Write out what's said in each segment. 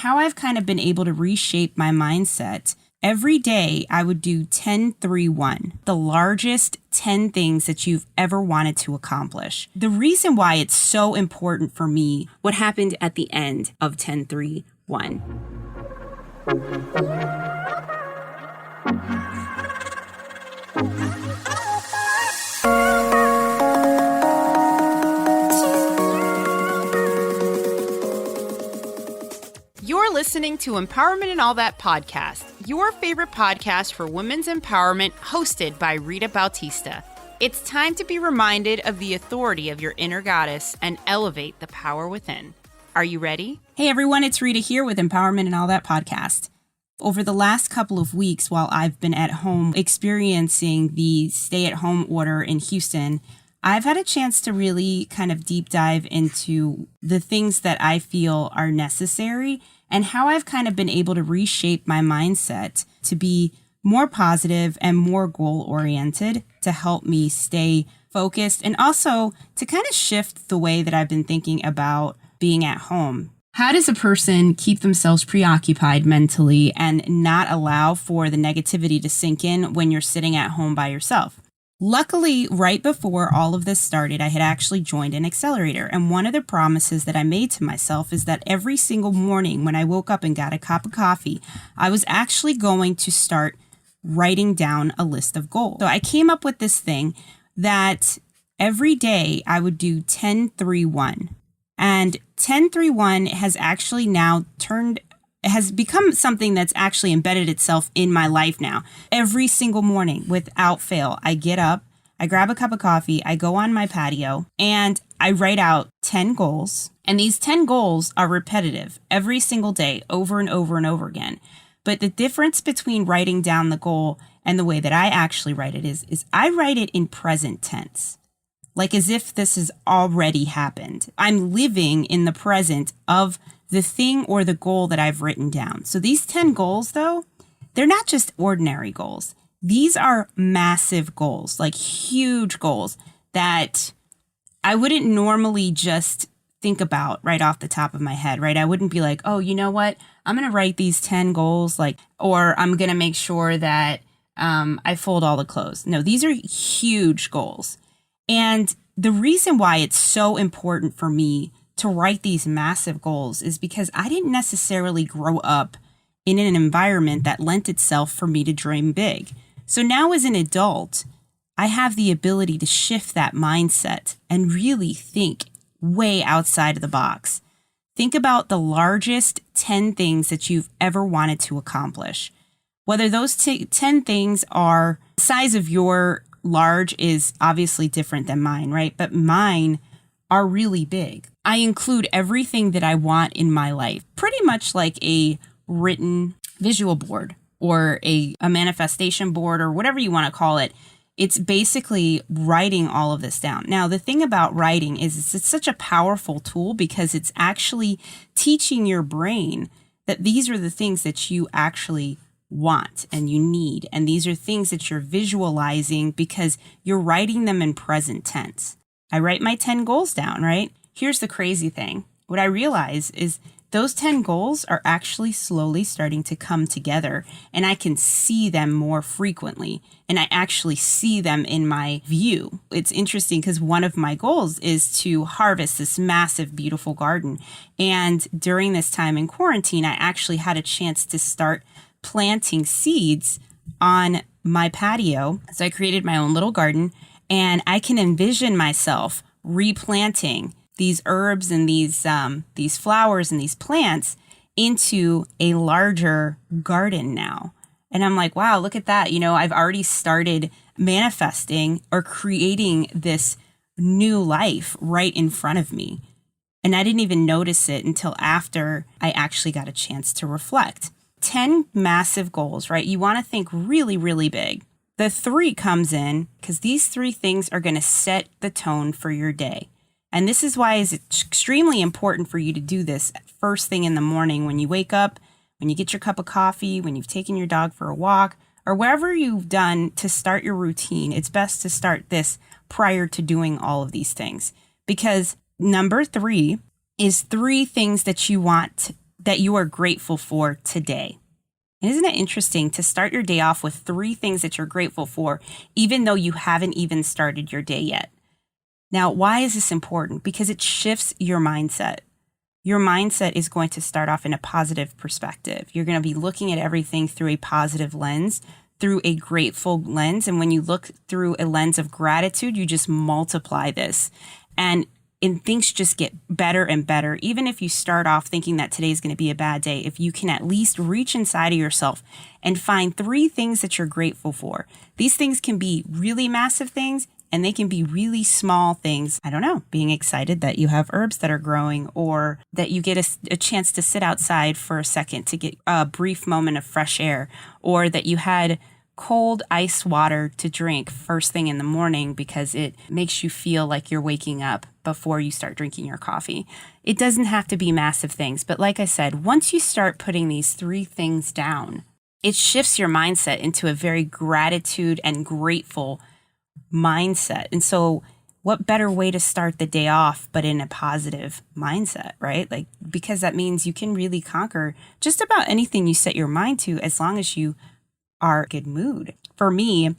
how I've kind of been able to reshape my mindset. Every day I would do 10-3-1, the largest 10 things that you've ever wanted to accomplish. The reason why it's so important for me, what happened at the end of 10-3-1. You're listening to Empowerment and All That podcast, your favorite podcast for women's empowerment, hosted by Rita Bautista. It's time to be reminded of the authority of your inner goddess and elevate the power within. Are you ready? Hey everyone, it's Rita here with Empowerment and All That podcast. Over the last couple of weeks, while I've been at home experiencing the stay-at-home order in Houston, I've had a chance to really kind of deep dive into the things that I feel are necessary and how I've kind of been able to reshape my mindset to be more positive and more goal-oriented to help me stay focused and also to kind of shift the way that I've been thinking about being at home. How does a person keep themselves preoccupied mentally and not allow for the negativity to sink in when you're sitting at home by yourself? Luckily, right before all of this started, I had actually joined an accelerator. And one of the promises that I made to myself is that every single morning when I woke up and got a cup of coffee, I was actually going to start writing down a list of goals. So I came up with this thing that every day I would do 10-3-1. And 10-3-1 has actually now has become something that's actually embedded itself in my life now. Every single morning, without fail, I get up, I grab a cup of coffee, I go on my patio, and I write out 10 goals. And these 10 goals are repetitive every single day, over and over and over again. But the difference between writing down the goal and the way that I actually write it is I write it in present tense, like as if this has already happened. I'm living in the present of the thing or the goal that I've written down. So these 10 goals, though, they're not just ordinary goals. These are massive goals, like huge goals that I wouldn't normally just think about right off the top of my head, right? I wouldn't be like, oh, you know what? I'm going to write these 10 goals, or I'm going to make sure that I fold all the clothes. No, these are huge goals. And the reason why it's so important for me to write these massive goals is because I didn't necessarily grow up in an environment that lent itself for me to dream big. So now as an adult, I have the ability to shift that mindset and really think way outside of the box. Think about the largest 10 things that you've ever wanted to accomplish. Whether those 10 things are the size of your large is obviously different than mine, right? But mine are really big. I include everything that I want in my life, pretty much like a written visual board or a manifestation board or whatever you want to call it. It's basically writing all of this down. Now, the thing about writing is it's such a powerful tool because it's actually teaching your brain that these are the things that you actually want and you need. And these are things that you're visualizing because you're writing them in present tense. I write my 10 goals down, right? Here's the crazy thing. What I realize is those 10 goals are actually slowly starting to come together and I can see them more frequently and I actually see them in my view. It's interesting because one of my goals is to harvest this massive, beautiful garden. And during this time in quarantine, I actually had a chance to start planting seeds on my patio. So I created my own little garden. And I can envision myself replanting these herbs and these flowers and these plants into a larger garden now. And I'm like, wow, look at that. You know, I've already started manifesting or creating this new life right in front of me. And I didn't even notice it until after I actually got a chance to reflect. 10 massive goals, right? You want to think really, really big. The 3 comes in because these 3 things are going to set the tone for your day. And this is why it's extremely important for you to do this first thing in the morning when you wake up, when you get your cup of coffee, when you've taken your dog for a walk, or wherever you've done to start your routine. It's best to start this prior to doing all of these things. Because number 3 is 3 things that you want that you are grateful for today. And isn't it interesting to start your day off with 3 things that you're grateful for, even though you haven't even started your day yet? Now, why is this important? Because it shifts your mindset. Your mindset is going to start off in a positive perspective. You're going to be looking at everything through a positive lens, through a grateful lens. And when you look through a lens of gratitude, you just multiply this. And things just get better and better. Even if you start off thinking that today's going to be a bad day, if you can at least reach inside of yourself and find 3 things that you're grateful for. These things can be really massive things, and they can be really small things. I don't know, being excited that you have herbs that are growing, or that you get a chance to sit outside for a second to get a brief moment of fresh air, or that you had cold ice water to drink first thing in the morning because it makes you feel like you're waking up before you start drinking your coffee. It doesn't have to be massive things, but like I said, once you start putting these 3 things down, it shifts your mindset into a very gratitude and grateful mindset. And so what better way to start the day off but in a positive mindset, right? Like, because that means you can really conquer just about anything you set your mind to, as long as you are in a good mood. For me,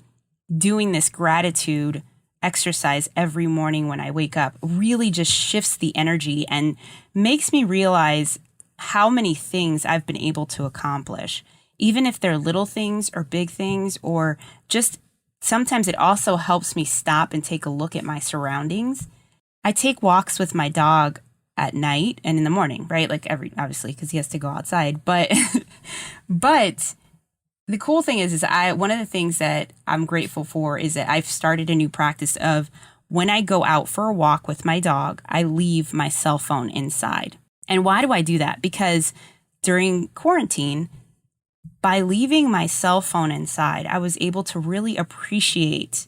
doing this gratitude exercise every morning when I wake up really just shifts the energy and makes me realize how many things I've been able to accomplish, even if they're little things or big things, or just sometimes it also helps me stop and take a look at my surroundings. I take walks with my dog at night and in the morning, right? Like obviously, because he has to go outside, but the cool thing is one of the things that I'm grateful for is that I've started a new practice of, when I go out for a walk with my dog, I leave my cell phone inside. And why do I do that? Because during quarantine, by leaving my cell phone inside, I was able to really appreciate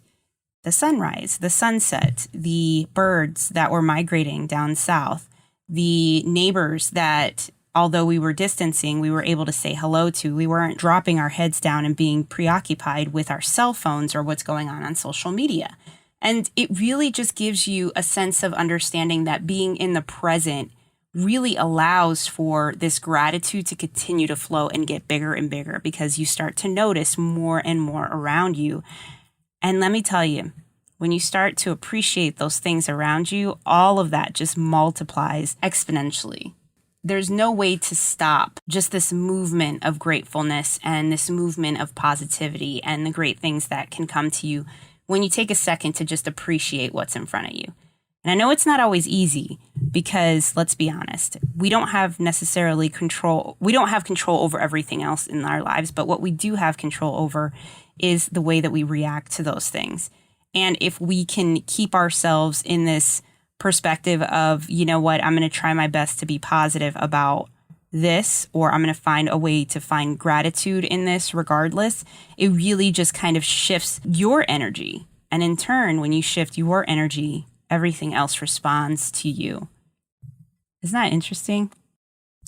the sunrise, the sunset, the birds that were migrating down south, the neighbors that, although we were distancing, we were able to say hello to. We weren't dropping our heads down and being preoccupied with our cell phones or what's going on social media. And it really just gives you a sense of understanding that being in the present really allows for this gratitude to continue to flow and get bigger and bigger, because you start to notice more and more around you. And let me tell you, when you start to appreciate those things around you, all of that just multiplies exponentially. There's no way to stop just this movement of gratefulness and this movement of positivity and the great things that can come to you when you take a second to just appreciate what's in front of you. And I know it's not always easy, because let's be honest, we don't have necessarily control. We don't have control over everything else in our lives, but what we do have control over is the way that we react to those things. And if we can keep ourselves in this perspective of, you know what, I'm going to try my best to be positive about this, or I'm going to find a way to find gratitude in this regardless, it really just kind of shifts your energy. And in turn, when you shift your energy, everything else responds to you. Isn't that interesting?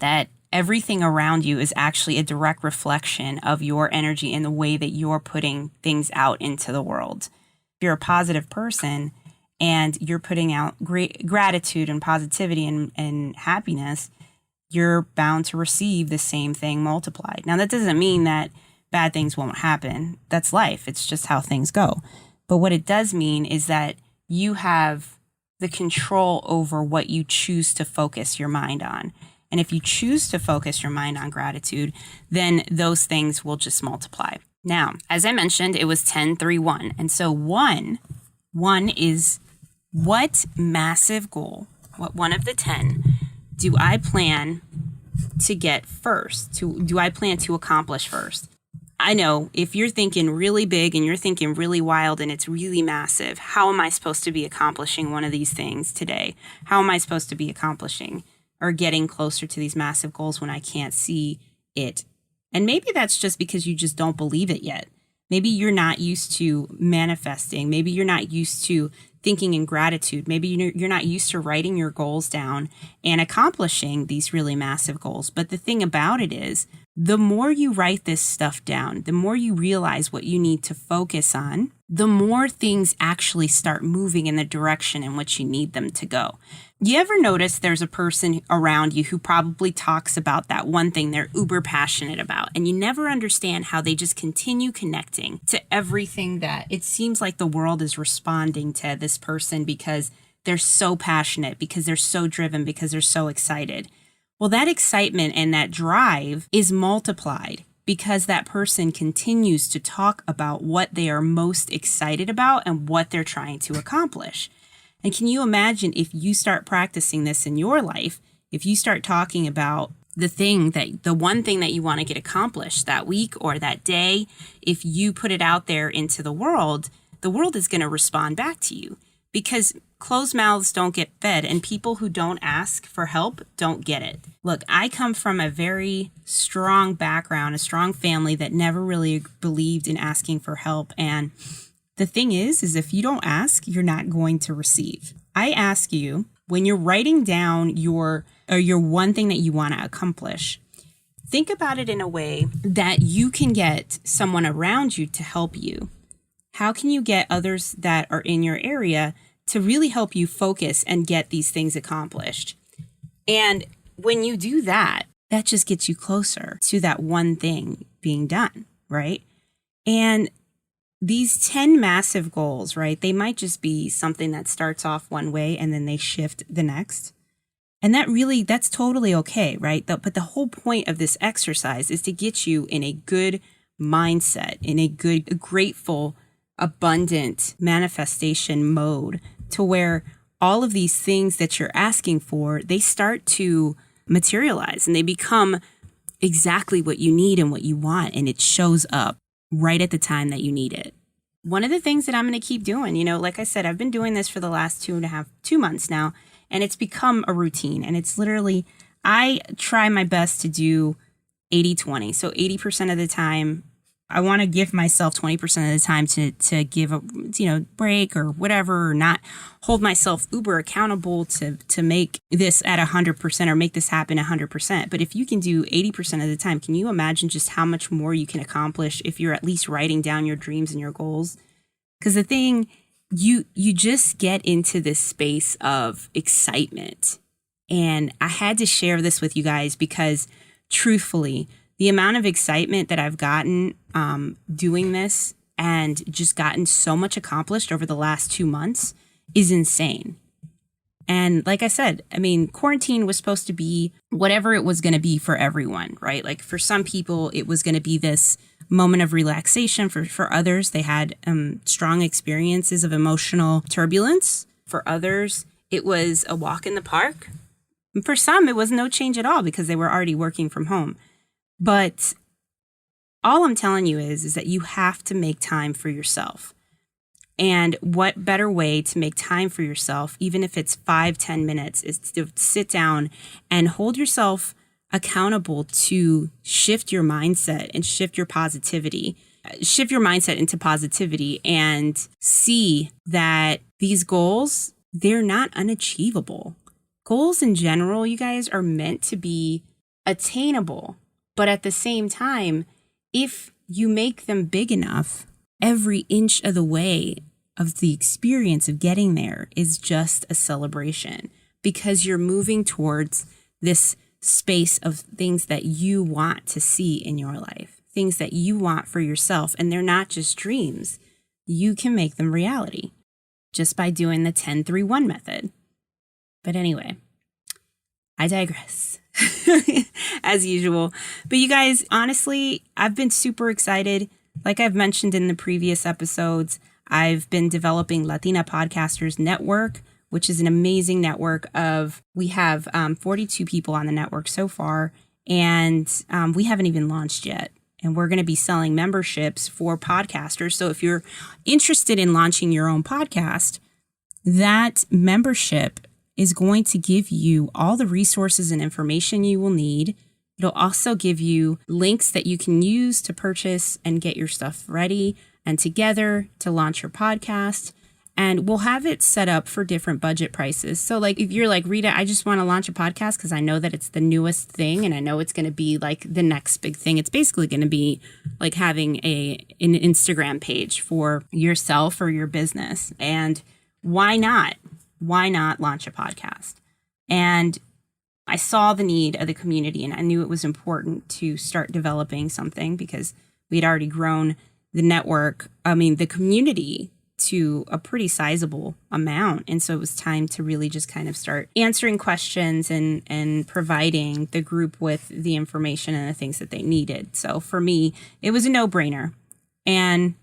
That everything around you is actually a direct reflection of your energy and the way that you're putting things out into the world. If you're a positive person and you're putting out great gratitude and positivity and happiness, you're bound to receive the same thing multiplied. Now, that doesn't mean that bad things won't happen. That's life. It's just how things go. But what it does mean is that you have the control over what you choose to focus your mind on. And if you choose to focus your mind on gratitude, then those things will just multiply. Now, as I mentioned, it was 10, 3, 1. And so one is, what massive goal, what one of the 10 do I plan to get first? Do I plan to accomplish first? I know if you're thinking really big and you're thinking really wild and it's really massive, how am I supposed to be accomplishing one of these things today? How am I supposed to be accomplishing or getting closer to these massive goals when I can't see it? And maybe that's just because you just don't believe it yet. Maybe you're not used to manifesting. Maybe you're not used to thinking in gratitude. Maybe you're not used to writing your goals down and accomplishing these really massive goals. But the thing about it is, the more you write this stuff down, the more you realize what you need to focus on, the more things actually start moving in the direction in which you need them to go. You ever notice there's a person around you who probably talks about that one thing they're uber passionate about, and you never understand how they just continue connecting to everything that it seems like the world is responding to this person because they're so passionate, because they're so driven, because they're so excited. Well, that excitement and that drive is multiplied because that person continues to talk about what they are most excited about and what they're trying to accomplish. And can you imagine if you start practicing this in your life, if you start talking about the one thing that you want to get accomplished that week or that day, if you put it out there into the world is going to respond back to you, because closed mouths don't get fed, and people who don't ask for help don't get it. Look, I come from a very strong background, a strong family that never really believed in asking for help. And the thing is if you don't ask, you're not going to receive. I ask you, when you're writing down your one thing that you want to accomplish, think about it in a way that you can get someone around you to help you. How can you get others that are in your area to really help you focus and get these things accomplished? And when you do that, that just gets you closer to that one thing being done, right? And these 10 massive goals, right? They might just be something that starts off one way and then they shift the next. And that's totally okay, right? But the whole point of this exercise is to get you in a good mindset, in a good, grateful, abundant manifestation mode, to where all of these things that you're asking for, they start to materialize and they become exactly what you need and what you want. And it shows up right at the time that you need it. One of the things that I'm going to keep doing, like I said, I've been doing this for the last 2 months now, and it's become a routine. And it's literally, I try my best to do 80-20. So 80% of the time, I want to give myself 20% of the time to give a break or whatever, or not hold myself uber accountable to make this at 100% or make this happen 100%. But if you can do 80% of the time, can you imagine just how much more you can accomplish if you're at least writing down your dreams and your goals? Because the thing, you just get into this space of excitement. And I had to share this with you guys because truthfully, the amount of excitement that I've gotten doing this and just gotten so much accomplished over the last 2 months is insane. And like I said, quarantine was supposed to be whatever it was going to be for everyone, right? Like for some people, it was going to be this moment of relaxation. For others, they had strong experiences of emotional turbulence. For others, it was a walk in the park. And for some, it was no change at all because they were already working from home. But all I'm telling you is that you have to make time for yourself. And what better way to make time for yourself, even if it's 5-10 minutes, is to sit down and hold yourself accountable to shift your mindset and shift your mindset into positivity and see that these goals, they're not unachievable. Goals in general, you guys, are meant to be attainable. But at the same time, if you make them big enough, every inch of the way of the experience of getting there is just a celebration, because you're moving towards this space of things that you want to see in your life, things that you want for yourself. And they're not just dreams. You can make them reality just by doing the 10-3-1 method. But anyway, I digress. As usual. But you guys, honestly, I've been super excited. Like I've mentioned in the previous episodes, I've been developing Latina Podcasters Network, which is an amazing network we have 42 people on the network so far, and we haven't even launched yet. And we're going to be selling memberships for podcasters. So if you're interested in launching your own podcast, that membership is going to give you all the resources and information you will need. It'll also give you links that you can use to purchase and get your stuff ready and together to launch your podcast. And we'll have it set up for different budget prices. So like if you're like, Rita, I just want to launch a podcast because I know that it's the newest thing and I know it's going to be like the next big thing. It's basically going to be like having an Instagram page for yourself or your business. And why not? Why not launch a podcast? And I saw the need of the community, and I knew it was important to start developing something because we had already grown the community to a pretty sizable amount. And so it was time to really just kind of start answering questions and providing the group with the information and the things that they needed. So for me, it was a no-brainer. And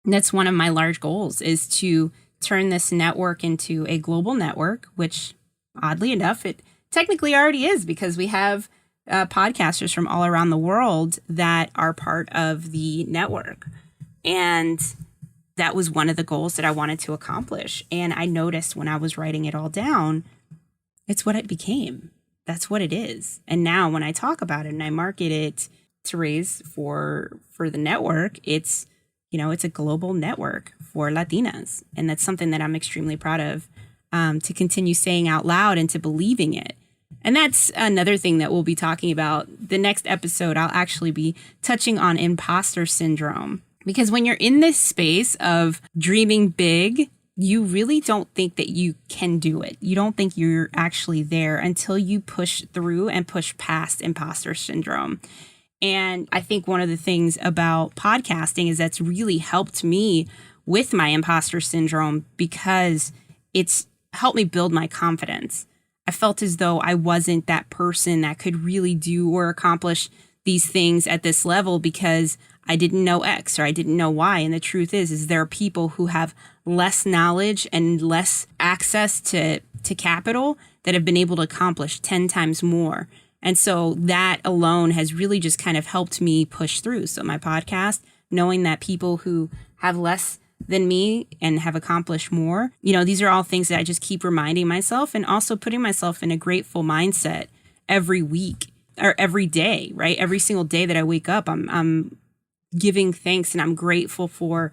that's one of my large goals, is to turn this network into a global network, which oddly enough, it technically already is, because we have podcasters from all around the world that are part of the network. And that was one of the goals that I wanted to accomplish. And I noticed when I was writing it all down, it's what it became. That's what it is. And now when I talk about it and I market it to raise for the network, it's a global network for Latinas. And that's something that I'm extremely proud of, to continue saying out loud and to believing it. And that's another thing that we'll be talking about. The next episode, I'll actually be touching on imposter syndrome. Because when you're in this space of dreaming big, you really don't think that you can do it. You don't think you're actually there until you push through and push past imposter syndrome. And I think one of the things about podcasting is that's really helped me with my imposter syndrome, because it's helped me build my confidence. I felt as though I wasn't that person that could really do or accomplish these things at this level because I didn't know X or I didn't know Y. And the truth is there are people who have less knowledge and less access to capital that have been able to accomplish 10 times more. And so that alone has really just kind of helped me push through. So my podcast, knowing that people who have less than me and have accomplished more, these are all things that I just keep reminding myself, and also putting myself in a grateful mindset every week or every day, right? Every single day that I wake up, I'm giving thanks and I'm grateful for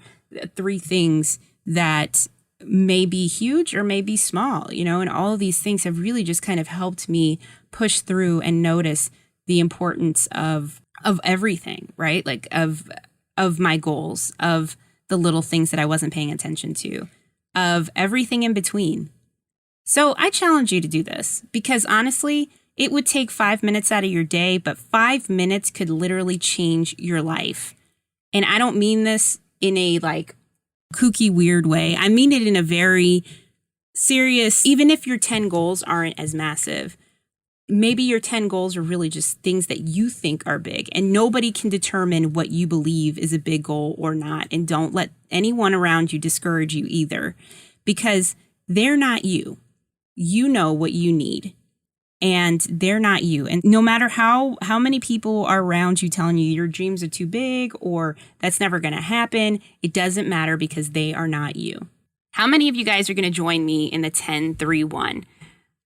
3 things that may be huge or may be small, and all of these things have really just kind of helped me push through and notice the importance of everything, right? Like of my goals, of the little things that I wasn't paying attention to, of everything in between. So I challenge you to do this, because honestly, it would take 5 minutes out of your day, but 5 minutes could literally change your life. And I don't mean this in a kooky, weird way. I mean it in a very serious, even if your 10 goals aren't as massive, maybe your 10 goals are really just things that you think are big, and nobody can determine what you believe is a big goal or not. And don't let anyone around you discourage you either, because they're not you. You know what you need, and they're not you. And no matter how many people are around you telling you your dreams are too big or that's never going to happen, it doesn't matter, because they are not you. How many of you guys are going to join me in the 10-3-1?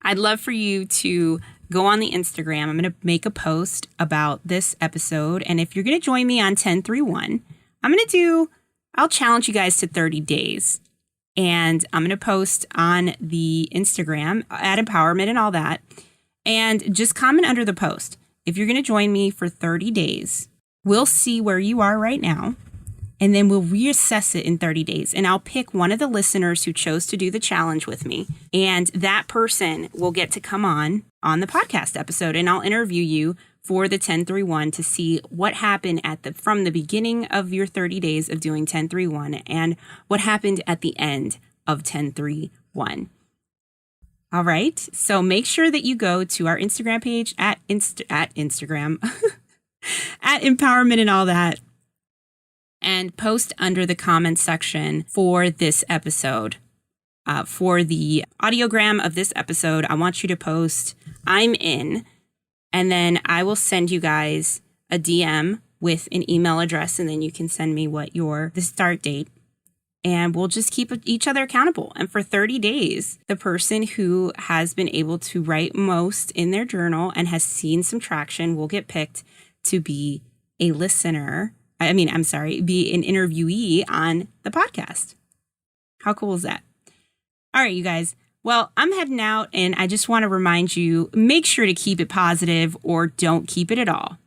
I'd love for you to go on the Instagram. I'm going to make a post about this episode. And if you're going to join me on 10-3-1, I'll challenge you guys to 30 days. And I'm going to post on the Instagram at Empowerment and all that. And just comment under the post. If you're going to join me for 30 days, we'll see where you are right now. And then we'll reassess it in 30 days. And I'll pick one of the listeners who chose to do the challenge with me. And that person will get to come on the podcast episode. And I'll interview you for the 10-3-1 to see what happened from the beginning of your 30 days of doing 10-3-1 and what happened at the end of 10-3-1. All right. So make sure that you go to our Instagram page at Instagram at Empowerment and all that, and post under the comments section for this episode. For the audiogram of this episode, I want you to post, "I'm in," and then I will send you guys a DM with an email address, and then you can send me the start date, and we'll just keep each other accountable. And for 30 days, the person who has been able to write most in their journal and has seen some traction will get picked to be a listener. Be an interviewee on the podcast. How cool is that? All right, you guys. Well, I'm heading out, and I just want to remind you, make sure to keep it positive or don't keep it at all.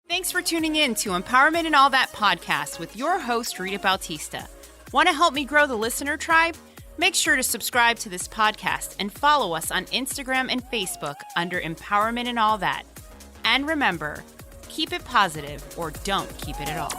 Thanks for tuning in to Empowerment and All That podcast with your host, Rita Bautista. Want to help me grow the listener tribe? Make sure to subscribe to this podcast and follow us on Instagram and Facebook under Empowerment and All That. And remember, keep it positive or don't keep it at all.